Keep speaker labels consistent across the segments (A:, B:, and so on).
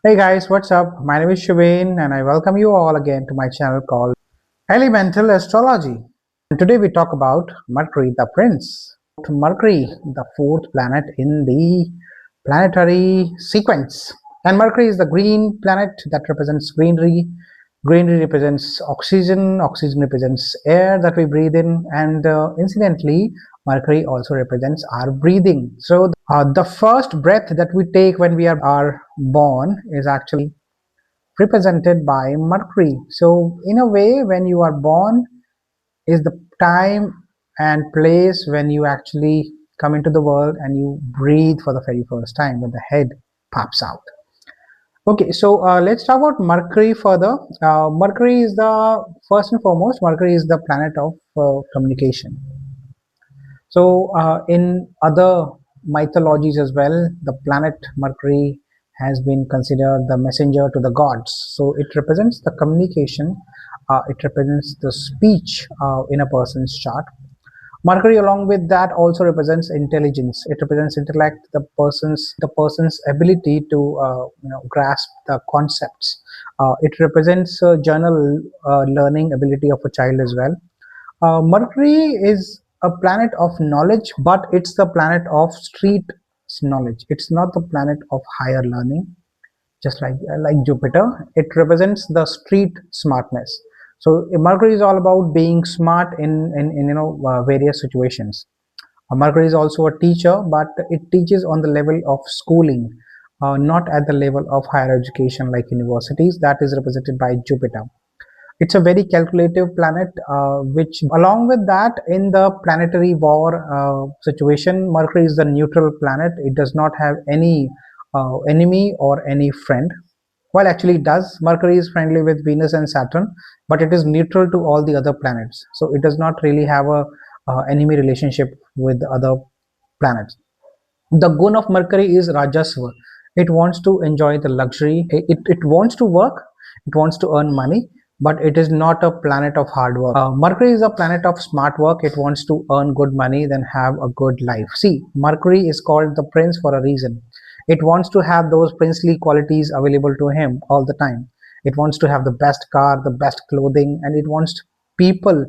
A: Hey guys, what's up? My name is Shubin and I welcome you all again to my channel called Elemental Astrology. And today we talk about Mercury the Prince. Mercury, the fourth planet in the planetary sequence. And Mercury is the green planet that represents greenery. Greenery represents oxygen, oxygen represents air that we breathe in, and incidentally, Mercury also represents our breathing. So, the first breath that we take when we are born is actually represented by Mercury. So, in a way, when you are born, is the time and place when you actually come into the world and you breathe for the very first time when the head pops out. Okay, so let's talk about Mercury further. Mercury is the first and foremost, Mercury is the planet of communication. So, in other mythologies as well, the planet Mercury has been considered the messenger to the gods. So, it represents the communication, it represents the speech in a person's chart. Mercury, along with that, also represents intelligence. It represents intellect, the person's ability to grasp the concepts. It represents journal learning ability of a child as well. Mercury is a planet of knowledge, but it's the planet of street knowledge. It's not the planet of higher learning, just like Jupiter. It represents the street smartness. So Mercury is all about being smart in various situations. Mercury is also a teacher, but it teaches on the level of schooling, not at the level of higher education like universities. That is represented by Jupiter. It's a very calculative planet, which, along with that, in the planetary war situation, Mercury is the neutral planet. It does not have any enemy or any friend. Well, actually, it does. Mercury is friendly with Venus and Saturn, but it is neutral to all the other planets. So it does not really have a enemy relationship with other planets. The gun of Mercury is Rajasva. It wants to enjoy the luxury. It wants to work. It wants to earn money, but it is not a planet of hard work. Mercury is a planet of smart work. It wants to earn good money, then have a good life. See, Mercury is called the prince for a reason. It wants to have those princely qualities available to him all the time. It wants to have the best car, the best clothing, and it wants people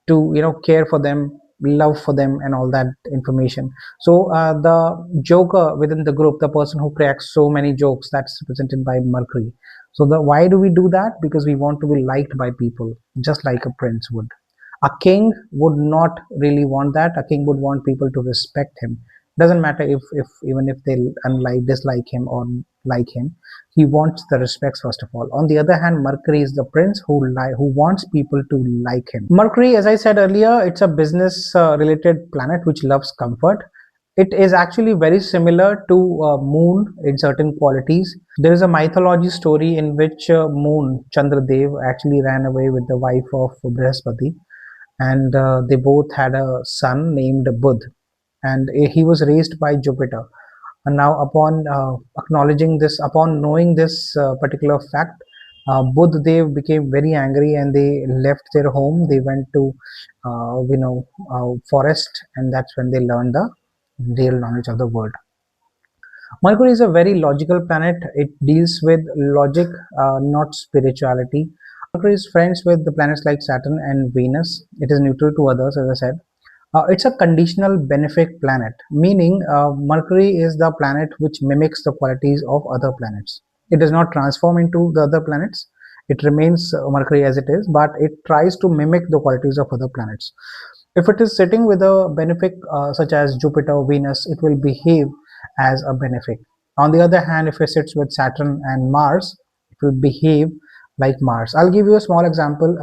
A: to care for them, love for them, and all that information. So the joker within the group, the person who cracks so many jokes, that's represented by Mercury. So the why do we do that? Because we want to be liked by people, just like a prince would. A king would not really want that. A king would want people to respect him. Doesn't matter if even if they dislike him or like him, he wants the respects first of all. On the other hand, Mercury is the prince who wants people to like him. Mercury, as I said earlier, it's a business related planet which loves comfort. It is actually very similar to Moon in certain qualities. There is a mythology story in which Moon, Chandradev, actually ran away with the wife of Brihaspati, and they both had a son named Budh, and he was raised by Jupiter. And now, upon upon knowing this particular fact, Budh Dev became very angry and they left their home. They went to, forest, and that's when they learned the real knowledge of the world. Mercury is a very logical planet. It deals with logic, not spirituality. Mercury is friends with the planets like Saturn and Venus. It is neutral to others, as I said. It's a conditional benefic planet, meaning Mercury is the planet which mimics the qualities of other planets. It does not transform into the other planets. It remains Mercury as it is, but it tries to mimic the qualities of other planets. If it is sitting with a benefic such as Jupiter, Venus, it will behave as a benefic. On the other hand, if it sits with Saturn and Mars, it will behave like Mars. I'll give you a small example.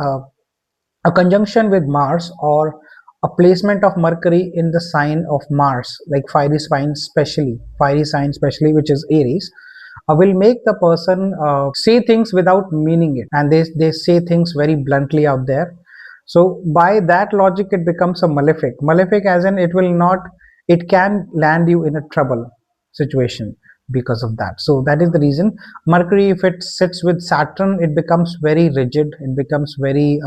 A: A conjunction with Mars or a placement of Mercury in the sign of Mars, like fiery sign specially, which is Aries, will make the person say things without meaning it, and they say things very bluntly out there. So by that logic, it becomes a malefic. Malefic as in it can land you in a trouble situation because of that. So that is the reason. Mercury, if it sits with Saturn, it becomes very rigid. It becomes very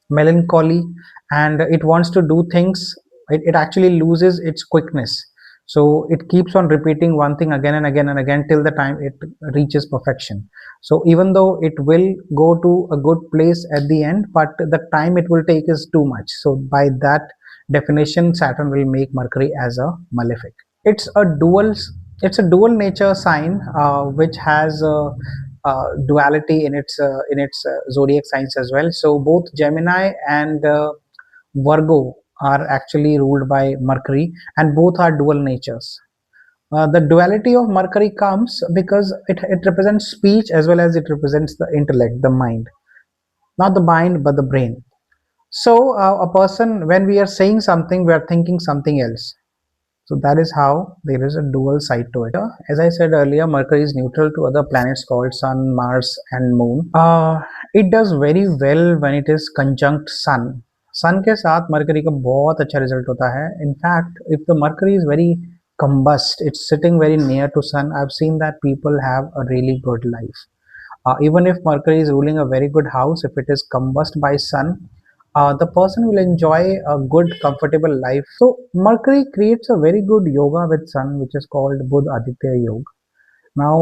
A: melancholy, and it wants to do things. It actually loses its quickness. So it keeps on repeating one thing again and again and again till the time it reaches perfection. So even though it will go to a good place at the end, but the time it will take is too much. So by that definition, Saturn will make Mercury as a malefic. It's a dual nature sign, which has duality in its zodiac signs as well. So both Gemini and Virgo are actually ruled by Mercury, and both are dual natures. The duality of Mercury comes because it represents speech as well as it represents the intellect, the mind. Not the mind, but the brain. So, a person, when we are saying something, we are thinking something else. So, that is how there is a dual side to it. As I said earlier, Mercury is neutral to other planets called Sun, Mars, and Moon. It does very well when it is conjunct Sun. सन के साथ mercury का बहुत अच्छा result होता है. In fact if the mercury is very combust, it's sitting very near to sun, I've seen that people have a really good life. Even if Mercury is ruling a very good house, if it is combust by sun, the person will enjoy a good comfortable life. So Mercury creates a very good yoga with sun, which is called Budh Aditya Yoga. Now,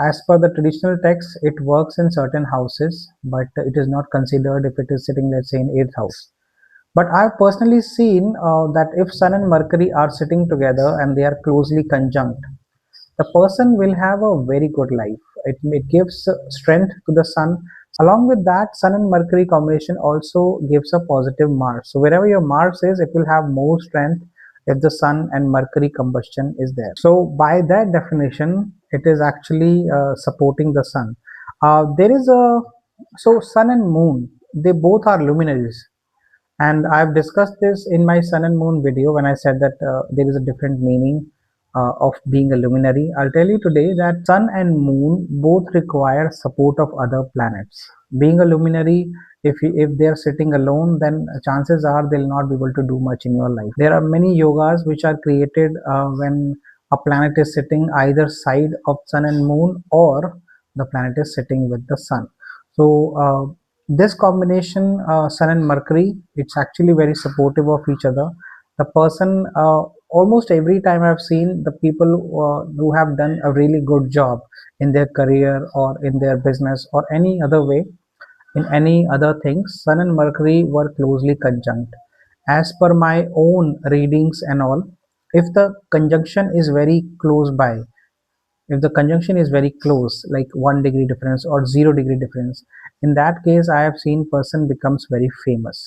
A: as per the traditional text, it works in certain houses, but it is not considered if it is sitting, let's say, in 8th house. But I've personally seen that if Sun and Mercury are sitting together and they are closely conjunct, the person will have a very good life. It gives strength to the Sun. Along with that, Sun and Mercury combination also gives a positive Mars. So wherever your Mars is, it will have more strength if the Sun and Mercury combustion is there. So by that definition, it is actually supporting the Sun. There is a so Sun and Moon. They both are luminaries, and I've discussed this in my sun and moon video when I said that there is a different meaning of being a luminary. I'll tell you today that sun and moon both require support of other planets. Being a luminary, if they are sitting alone, then chances are they'll not be able to do much in your life. There are many yogas which are created when a planet is sitting either side of sun and moon, or the planet is sitting with the sun. So this combination, sun and mercury, it's actually very supportive of each other. The person, almost every time I've seen the people who have done a really good job in their career or in their business or any other way, in any other things, sun and mercury were closely conjunct. As per my own readings and all, if the conjunction is very close by, if the conjunction is very close, like 1 degree difference or 0 degree difference, in that case I have seen person becomes very famous.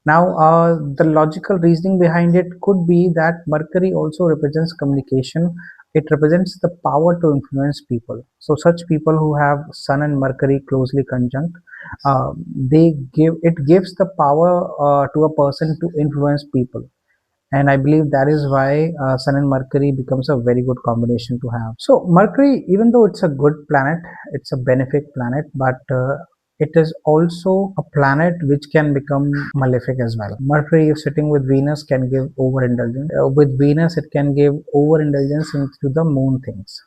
A: Now, the logical reasoning behind it could be that mercury also represents communication. It represents the power to influence people. So such people who have sun and mercury closely conjunct, they give it gives the power to a person to influence people. And I believe that is why sun and mercury becomes a very good combination to have. So mercury, even though it's a good planet, it's a benefic planet, but it is also a planet which can become malefic as well. Mercury, if sitting with venus, can give overindulgence. With venus, it can give overindulgence into the moon things.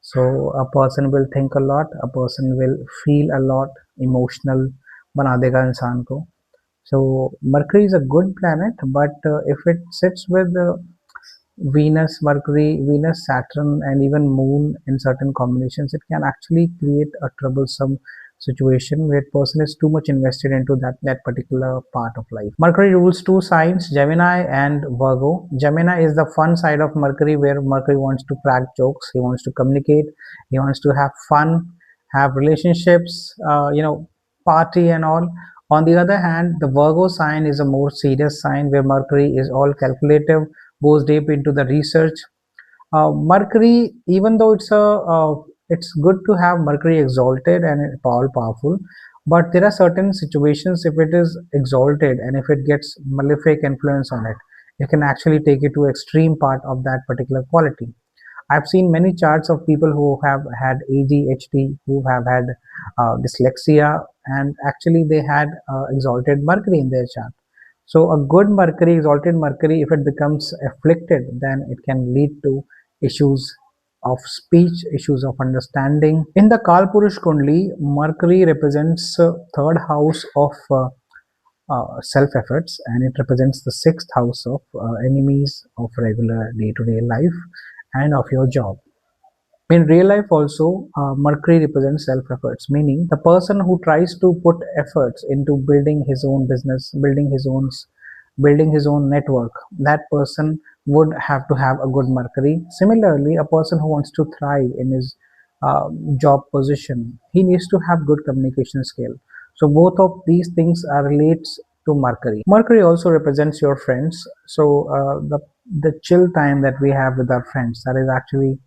A: So a person will think a lot, a person will feel a lot, emotional बना देगा इंसान को. So Mercury is a good planet, but if it sits with Venus, Mercury, Venus, Saturn, and even Moon in certain combinations, it can actually create a troublesome situation where person is too much invested into that particular part of life. Mercury rules two signs, Gemini and Virgo. Gemini is the fun side of Mercury, where Mercury wants to crack jokes, he wants to communicate, he wants to have fun, have relationships, party and all. On the other hand, the Virgo sign is a more serious sign where Mercury is all calculative, goes deep into the research. Mercury, even though it's good to have Mercury exalted and all powerful, but there are certain situations if it is exalted and if it gets malefic influence on it, it can actually take it to extreme part of that particular quality. I've seen many charts of people who have had ADHD, who have had dyslexia, and actually they had exalted Mercury in their chart. So a good Mercury, exalted Mercury, if it becomes afflicted, then it can lead to issues of speech, issues of understanding. In the Kalpurush Kundli, Mercury represents third house of self efforts, and it represents the sixth house of enemies of regular day to day life and of your job. In real life also, Mercury represents self-efforts, meaning the person who tries to put efforts into building his own business, building his own network. That person would have to have a good Mercury. Similarly, a person who wants to thrive in his job position, he needs to have good communication skill. So both of these things are relates to Mercury. Mercury also represents your friends. So the chill time that we have with our friends, that is actually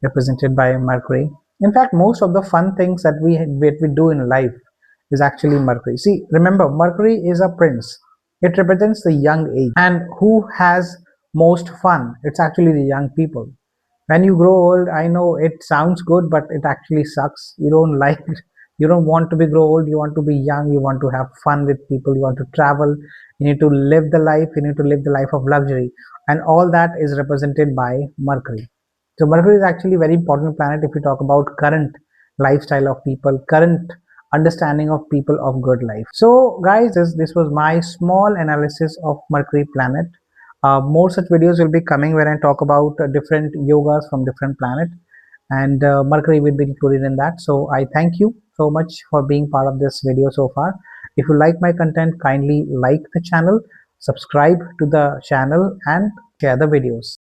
A: represented by Mercury. In fact, most of the fun things that we do in life is actually Mercury. See, remember, Mercury is a prince. It represents the young age, and who has most fun? It's actually the young people. When you grow old, I know it sounds good, but it actually sucks. You don't like it. You don't want to be grow old. You want to be young. You want to have fun with people. You want to travel. You need to live the life. You need to live the life of luxury, and all that is represented by Mercury. So Mercury is actually a very important planet if we talk about current lifestyle of people, current understanding of people of good life. So guys, this was my small analysis of Mercury planet. More such videos will be coming where I talk about different yogas from different planet, and Mercury will be included in that. So I thank you so much for being part of this video so far. If you like my content, kindly like the channel, subscribe to the channel, and share the videos.